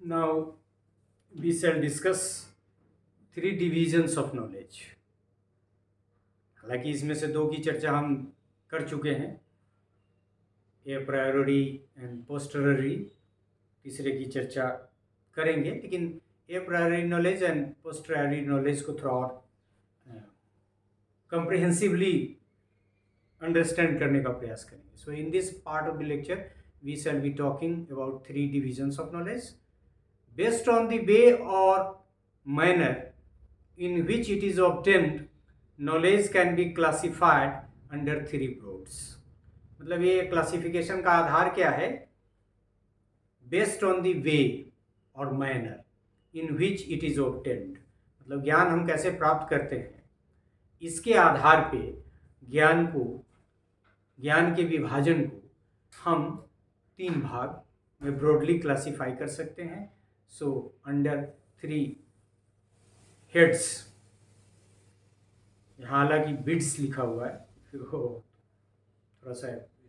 Now we shall discuss three divisions of knowledge. हालांकि इसमें से दो की चर्चा हम कर चुके हैं, ए प्रायोरी एंड पोस्टररी। तीसरे की चर्चा करेंगे, लेकिन a priori knowledge and posteriori knowledge को थोड़ा और कंप्रिहेंसिवली अंडरस्टैंड करने का प्रयास करेंगे. So in this part of the lecture we shall be talking about three divisions of knowledge based on the way or manner in which it is obtained. Knowledge can be classified under three broads. मतलब ये classification का आधार क्या है? Based on the way और manner in which it is obtained. मतलब ज्ञान हम कैसे प्राप्त करते हैं, इसके आधार पे ज्ञान के विभाजन को हम तीन भाग में ब्रॉडली क्लासिफाई कर सकते हैं. सो अंडर थ्री हेड्स, यहाँ हालांकि बिड्स लिखा हुआ है, फिर वो थोड़ा सा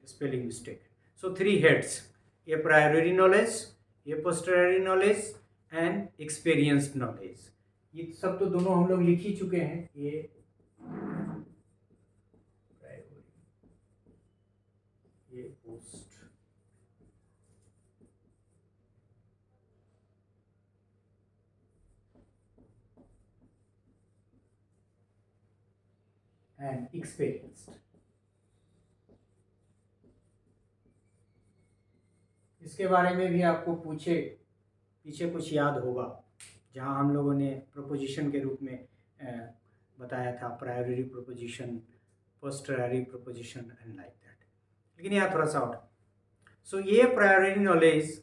spelling mistake. So three heads: a priori knowledge, a posteriori knowledge and experienced knowledge. ये सब तो दोनों हम लोग लिख ही चुके हैं. A priori, a post and experienced. इसके बारे में भी आपको पीछे कुछ याद होगा, जहाँ हम लोगों ने प्रोपोजिशन के रूप में बताया था priori proposition, posteriori proposition and like that. लेकिन यहाँ थोड़ा सा और. सो ये priori knowledge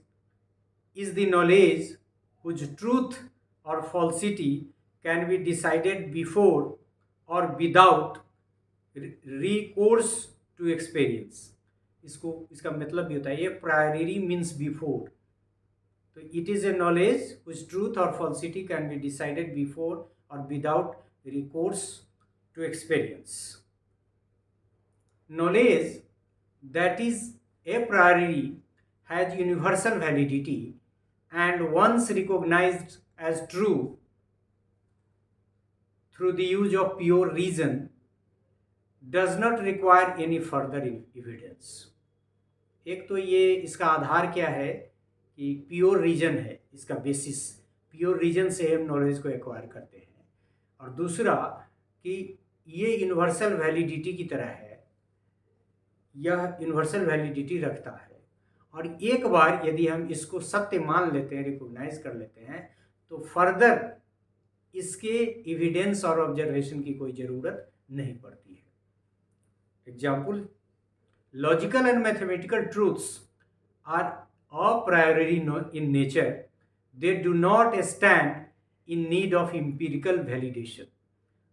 is the knowledge whose truth और falsity can be decided before और विदाउट recourse to experience. इसका मतलब भी होता है, ये प्रायोरी मीन्स बिफोर. तो it is a knowledge which truth or falsity can be decided before or without recourse to experience. Knowledge that is a priori has universal validity and once recognized as true through the use of pure reason does not require any further evidence. एक तो ये इसका आधार क्या है कि pure reason है, इसका basis pure reason से हम नॉलेज को एक्वायर करते हैं. और दूसरा कि ये यूनिवर्सल वैलिडिटी की तरह है, यह यूनिवर्सल वैलिडिटी रखता है. और एक बार यदि हम इसको सत्य मान लेते हैं, रिकॉग्नाइज कर लेते हैं, तो फर्दर इसके एविडेंस और ऑब्जर्वेशन की कोई ज़रूरत नहीं पड़ती है. Example: logical and mathematical truths are a priori in nature. They do not stand in need of empirical validation.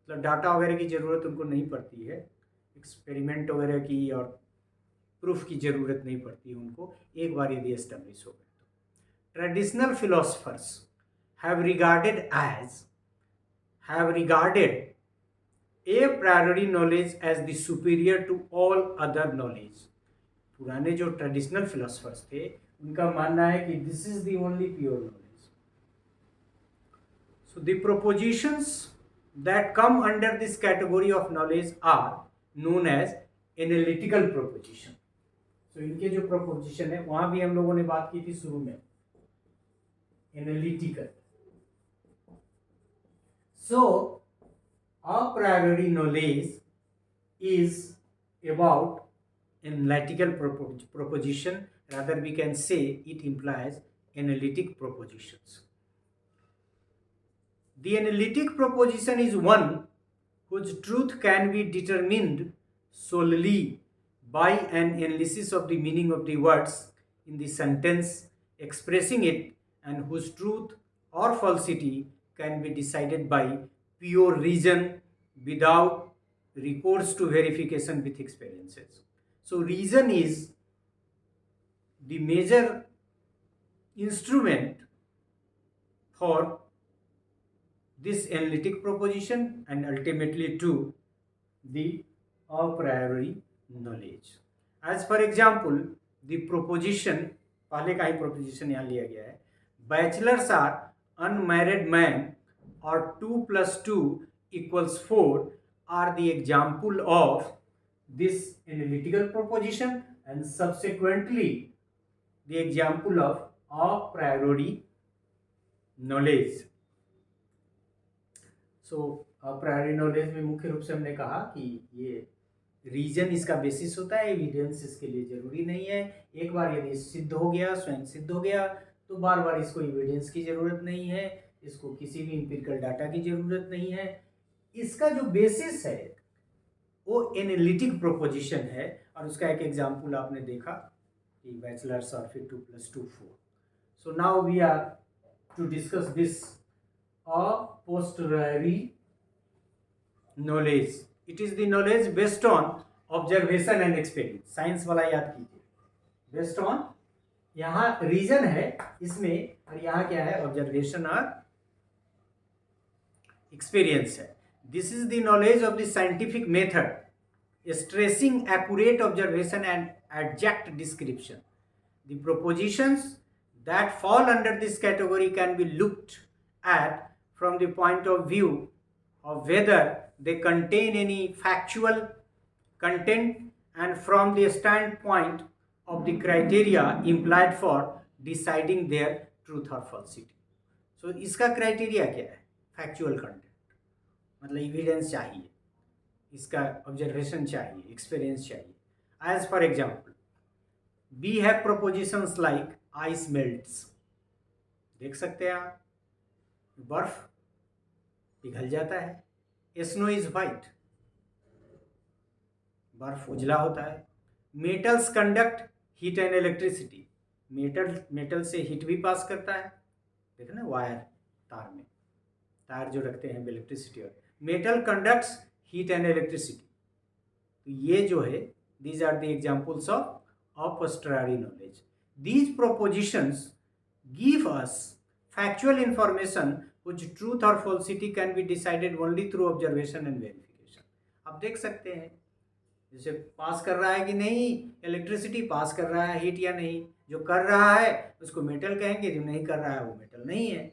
मतलब डाटा वगैरह की ज़रूरत उनको नहीं पड़ती है, एक्सपेरिमेंट वगैरह की और प्रूफ की ज़रूरत नहीं पड़ती है उनको, एक बार यदि एस्टेब्लिश हो गए तो. Traditional philosophers have regarded a priori knowledge as the superior to all other knowledge. पुराने जो ट्रेडिशनल फिलोसफर्स थे, उनका मानना है कि this is the only pure knowledge. So the propositions that come under this category of knowledge are known as analytical proposition. So इनके जो proposition है, वहां भी हम लोगों ने बात की थी शुरू में, analytical. So a priori knowledge is about analytical proposition. Rather, we can say it implies analytic propositions. The analytic proposition is one whose truth can be determined solely by an analysis of the meaning of the words in the sentence expressing it, and whose truth or falsity can be decided by pure reason without recourse to verification with experiences. So reason is the major instrument for this analytic proposition and ultimately to the a priori knowledge. As for example, the proposition, पहले का ही proposition यहाँ लिया गया है, bachelors are unmarried man और 2 + 2 = 4 are the example of this analytical proposition and subsequently the example of a priori knowledge. So a priori knowledge में मुख्य रूप से हमने कहा कि ये रीजन इसका बेसिस होता है, एविडेंस इसके लिए जरूरी नहीं है। एक बार यदि सिद्ध हो गया, स्वयं सिद्ध हो गया, तो बार बार इसको एविडेंस की जरूरत नहीं है, इसको किसी भी इंपिरिकल डाटा की जरूरत नहीं है। इसका जो बेसिस है वो एनालिटिक प्रोपोजिशन है, और उसका एक एग्जांपल आपने देखा कि बैचलर्स और फिर 2 + 2 4। So now we are to discuss this a posteriori knowledge. It is the knowledge based on observation and experience. Science वाला याद कीजिए, बेस्ड ऑन, यहाँ रीजन है इसमें, और यहाँ क्या है, ऑब्जर्वेशन और एक्सपीरियंस है। This is the knowledge of the scientific method, stressing accurate observation and exact description. The propositions that fall under this category can be looked at from the point of view of whether they contain any factual content and from the standpoint of the criteria implied for deciding their truth or falsity. So, इसका criteria क्या है? Factual content, मतलब evidence चाहिए, इसका observation चाहिए, experience चाहिए। As for example, we have propositions like ice melts. देख सकते हैं आप, बर्फ पिघल जाता है। स्नो इज वाइट, बर्फ उजला होता है। Metals conduct heat and electricity, metal से हीट भी पास करता है। देखो ना, वायर, तार में, तार जो रखते हैं इलेक्ट्रिसिटी, और metal conducts heat and electricity. तो ये जो है, these are the examples of a posteriori knowledge. These propositions give us factual information which truth or falsity can be decided only through observation and verification. आप देख सकते हैं, जैसे पास कर रहा है कि नहीं, इलेक्ट्रिसिटी पास कर रहा है हीट या नहीं। जो कर रहा है उसको मेटल कहेंगे, जो नहीं कर रहा है वो मेटल नहीं है।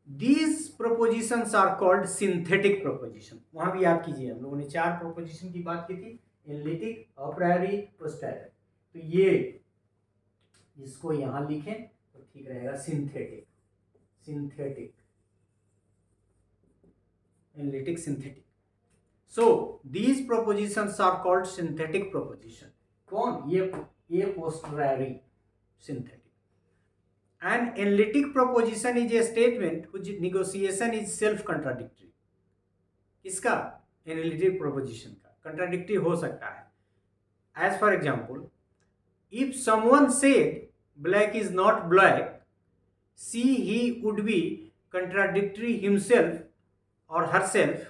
These propositions are called synthetic proposition. वहां भी याद कीजिए, हम लोगों ने 4 प्रोपोजिशन की बात की थी, एनालिटिक, अप्रायरी, पोस्टेरियर। तो ये इसको यहां लिखें तो ठीक रहेगा, synthetic, synthetic, analytic, synthetic. So these propositions are called synthetic proposition. कौन? ये posteriori, synthetic. An analytic proposition is a statement whose negotiation is self-contradictory. इसका analytic proposition का contradictory हो सकता है। As for example, if someone said black is not black, he would be contradictory himself or herself.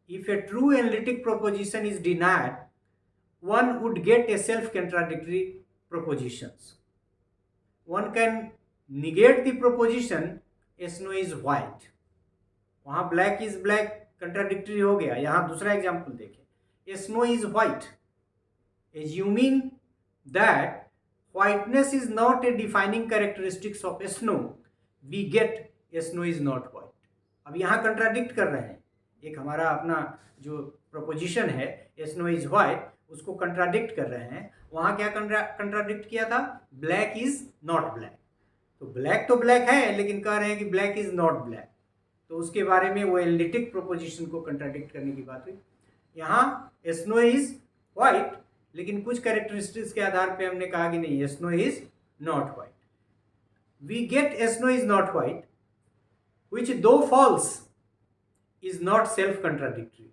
If a true analytic proposition is denied, one would get a self-contradictory propositions. One can negate the proposition snow is white. वहां black is black contradictory हो गया। यहां दूसरा example देखें, snow is white, assuming that whiteness is not a defining characteristics of snow, we get snow is not white. अब यहां contradict कर रहे हैं, एक हमारा अपना जो प्रोपोजिशन है snow is white, उसको कंट्राडिक्ट कर रहे हैं। वहां क्या कंट्राडिक्ट किया था? Black is not black. तो ब्लैक तो ब्लैक है, लेकिन कह रहे हैं कि ब्लैक इज नॉट ब्लैक। तो उसके बारे में वो एनालिटिक प्रोपोजिशन को कंट्राडिक्ट करने की बात हुई। यहाँ स्नो इज वाइट, लेकिन कुछ कैरेक्टरिस्टिक्स के आधार पे हमने कहा कि नहीं, snow is not white. We get snow is not white which though false is not self contradictory.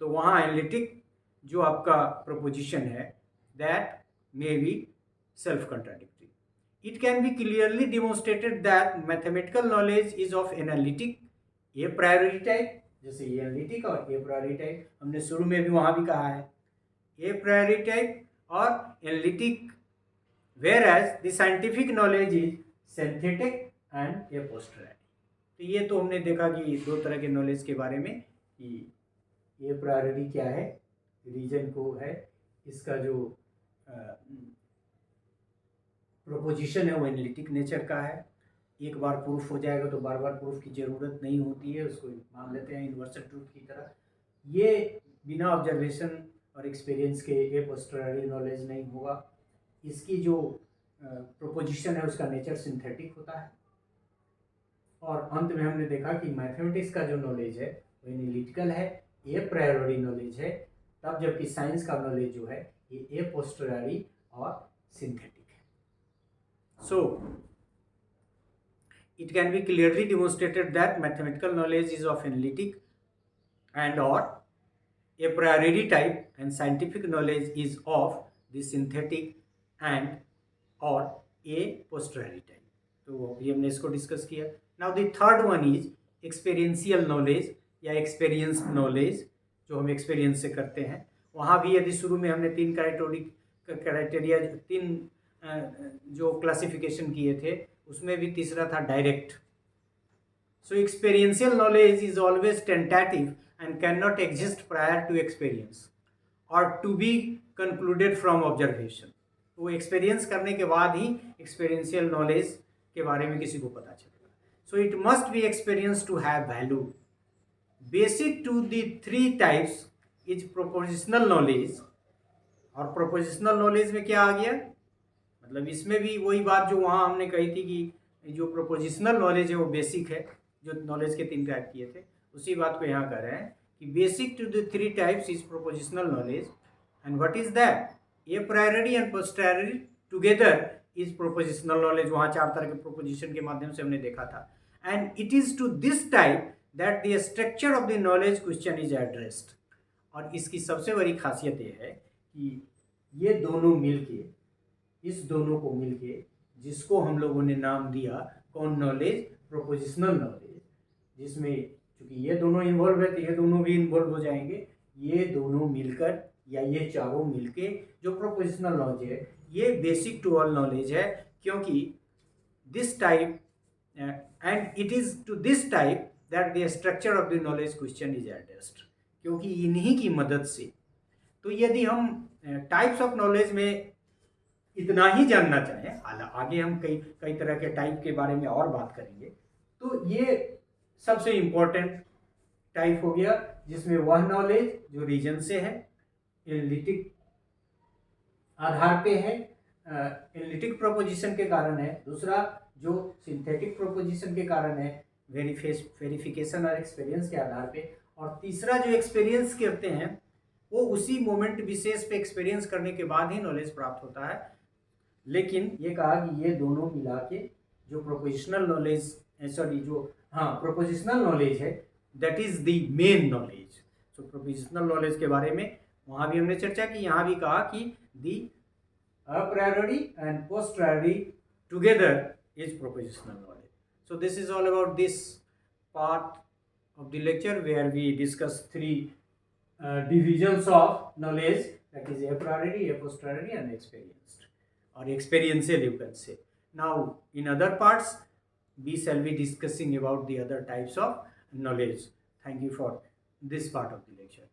तो वहाँ एनालिटिक जो आपका प्रोपोजिशन है, that may be self contradictory. It can be clearly demonstrated that mathematical knowledge is of analytic a priori type, जैसे ये analytic और a priori type, हमने शुरू में भी वहाँ भी कहा है a priori type और analytic, whereas the scientific knowledge is synthetic and a posteriori. तो ये तो हमने देखा कि 2 तरह के नॉलेज के बारे में, कि a priori क्या है, रीजन को है, इसका जो प्रोपोजिशन है वो एनालिटिक नेचर का है, एक बार प्रूफ हो जाएगा तो बार बार प्रूफ की ज़रूरत नहीं होती है, उसको मान लेते हैं यूनिवर्सल ट्रूथ की तरह। ये बिना ऑब्जर्वेशन और एक्सपीरियंस के ए पोस्टररी नॉलेज नहीं होगा। इसकी जो प्रोपोजिशन है उसका नेचर सिंथेटिक होता है। और अंत में हमने देखा कि मैथमेटिक्स का जो नॉलेज है वो एनालिटिकल है, ए प्रायोरी नॉलेज है, तब जबकि साइंस का नॉलेज जो है ये ए पोस्टररी और सिंथेटिक है। सो it can be clearly demonstrated that mathematical knowledge is of analytic and or a priori type and scientific knowledge is of the synthetic and or a posteriori type. तो अभी हमने इसको डिस्कस किया। Now the third one is experiential knowledge या experience knowledge, जो हम experience से करते हैं। वहाँ भी यदि शुरू में हमने तीन क्राइटेरिया तीन जो क्लासिफिकेशन किए थे उसमें भी तीसरा था direct. So experiential knowledge is always tentative and can not exist prior to experience और to be concluded from observation. वो एक्सपीरियंस करने के बाद ही एक्सपीरियंशियल नॉलेज के बारे में किसी को पता चलेगा। So it must be experience to have value. Basic to the three types is propositional knowledge. और प्रोपोजिशनल नॉलेज में क्या आ गया, मतलब इसमें भी वही बात जो वहाँ हमने कही थी कि जो प्रोपोजिशनल नॉलेज है वो बेसिक है, जो नॉलेज के तीन टाइप किए थे उसी बात को यहाँ कर रहे हैं कि basic to the three types is propositional knowledge and what is that, a priori and posteriori together is propositional knowledge. वहाँ चार तरह के प्रोपोजिशन के माध्यम से हमने देखा था। And it is to this type that the structure of the knowledge question is addressed. और इसकी सबसे बड़ी खासियत ये है कि ये दोनों मिलके, इस दोनों को मिलके जिसको हम लोगों ने नाम दिया कौन नॉलेज, प्रोपोजिशनल नॉलेज, जिसमें चूंकि ये दोनों इन्वॉल्व है तो ये दोनों भी इन्वॉल्व हो जाएंगे। ये दोनों मिलकर या ये चारों मिलके जो प्रोपोजिशनल नॉलेज है ये बेसिक टू ऑल नॉलेज है, क्योंकि this type and it is to this type that the structure of the knowledge question is addressed. क्योंकि इन्हीं की मदद से, तो यदि हम टाइप्स ऑफ नॉलेज में इतना ही जानना चाहें, आगे हम कई तरह के टाइप के बारे में और बात करेंगे, तो ये सबसे इम्पोर्टेंट टाइप हो गया जिसमें वह नॉलेज जो रीजन से है, एनालिटिक आधार पे है, एनालिटिक प्रोपोजिशन के कारण है, दूसरा जो सिंथेटिक प्रोपोजिशन के कारण है, वेरिफिकेशन और एक्सपीरियंस के आधार पे, और तीसरा जो एक्सपीरियंस करते हैं वो उसी मोमेंट विशेष पे एक्सपीरियंस करने के बाद ही नॉलेज प्राप्त होता है। लेकिन ये कहा कि ये दोनों मिला के जो प्रोपोजिशनल नॉलेज प्रोपोजिशनल नॉलेज है that is the main knowledge. So prepositional knowledge के बारे में वहाँ भी हमने चर्चा की, यहाँ भी कहा कि the a priori and posteriori together is propositional knowledge. So this is all about this part of the lecture where we discuss three divisions of knowledge, that is a priori, a posteriori and experienced or experiential you can say. Now in other parts we shall be discussing about the other types of knowledge. Thank you for this part of the lecture.